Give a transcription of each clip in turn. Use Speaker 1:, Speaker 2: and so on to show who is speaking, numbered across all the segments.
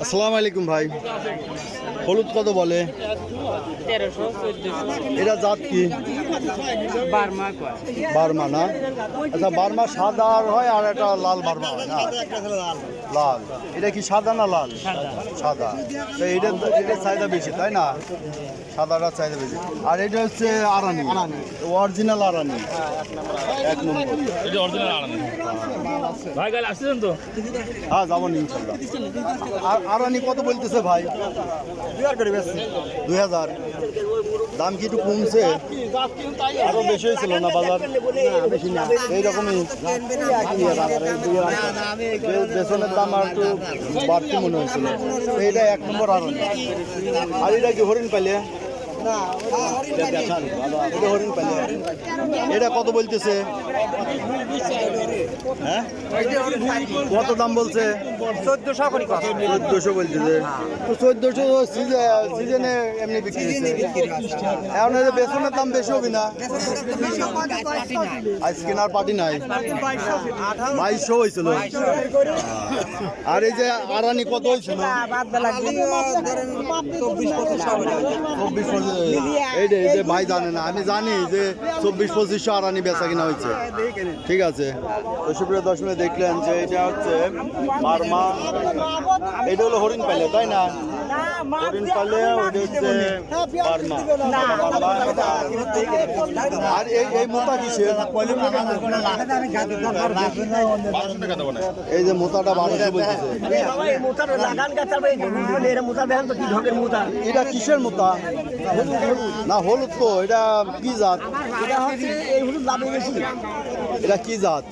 Speaker 1: আসসালামু আলাইকুম ভাই, হলুদ কত বলে?
Speaker 2: 1300
Speaker 1: এটা জাত কি? বার্মা না? আচ্ছা, বার্মা সাদা আর হয় আর একটা লাল বার্মা হয় না? লাল। এটা কি সাদা না লাল? সাদা। তো এটার চাহিদা বেশি, তাই না? সাদাটার চাহিদা বেশি। আর এটা হচ্ছে আরানি, অরিজিনাল আরানি, এক নম্বর।
Speaker 3: এটা অরিজিনাল আরানি ভাই, গাল আসছেন তো?
Speaker 1: হ্যাঁ, যাবো ইনশাল্লাহ। আর আরানি কত বলতেছে ভাই? 2000। দাম কি একটু কমছে? আরো বেশি হয়েছিল না বাজার? এইরকমই বেসনের দাম আর একটু বাড়তি মনে হয়েছিল। এইটা এক নম্বর আরানি। আর এটা কি হরিণ পাইলে? হরিণ পাইলে। এটা কত বলতেছে? হ্যাঁ, কত দাম বলছে? 1400 বলতেছে। তো 1400 সিজনে এমনি বিক্রি হচ্ছে। এখন বেসনের দাম বেশি হবে না? আজকে আর পার্টি নাই, 2200 হয়েছিল। আর এই যে আরানি কত হয়েছিল? 24-25। এই যে ভাই জানে না, আমি জানি যে 24-2500 আরানি বেচা কিনা হয়েছে। ঠিক আছে, তো সুপ্রিয় দর্শক দেখলেন যে এটা হচ্ছে বার্মা, এটা হলো হরিণ পালে, তাই না? হরিণ পালে ওইটা হচ্ছে বার্মা। আর এই মোটা কিসের? এই যে মোটাটা 1200 বলতেছে। এটা কিসের মোটা? না, হলুদ তো। এটা কি জাত? এটা কি জাত?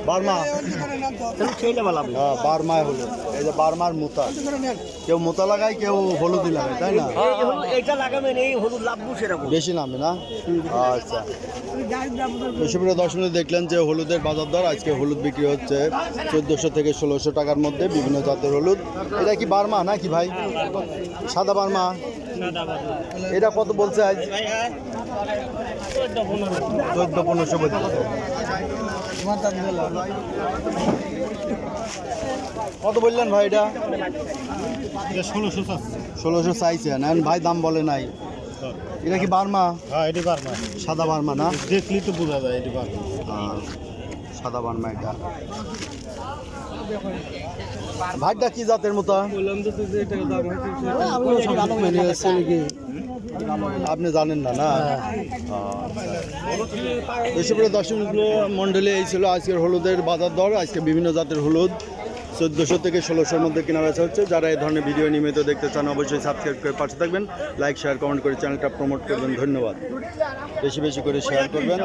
Speaker 1: বার্মা। বার্মায় হলুদ। এই যে বার্মার মোতা, কেউ মোতা লাগায়, কেউ হলুদই লাগায়, তাই না? বেশি নামে না? আচ্ছা, সুপ্রিয় দর্শক দেখলেন যে হলুদের বাজার দর। আজকে হলুদ বিক্রি হচ্ছে 1400 থেকে 1600 টাকার মধ্যে, বিভিন্ন জাতের হলুদ। এটা কি বার্মা নাকি ভাই? সাদা বার্মা। এটা কত বলছে আজ? 1400-1500 বলছে। কত বললেন ভাই? এটা 1600 চাইছে না ভাই, দাম বলে নাই। এটা কি বার্মা?
Speaker 4: হ্যাঁ, এটি বার্মা।
Speaker 1: সাদা বার্মা না?
Speaker 4: দেখলি তো বোঝা যায় এটি বার্মা।
Speaker 1: সাদা বার্মা। এটা ভাইটা কি জাতের মতো? আপনি জানেন না? না, দর্শক মন্ডলী এই ছিল আজকের হলুদের বাজার দর। আজকে বিভিন্ন জাতের হলুদ 1400 থেকে 1600-র মধ্যে কেনা বেচা হচ্ছে। যারা এই ধরনের ভিডিও নিয়মিত দেখতে চান অবশ্যই সাবস্ক্রাইব করে পাশে থাকবেন, লাইক শেয়ার কমেন্ট করে চ্যানেলটা প্রমোট করবেন। ধন্যবাদ। বেশি বেশি করে শেয়ার করবেন।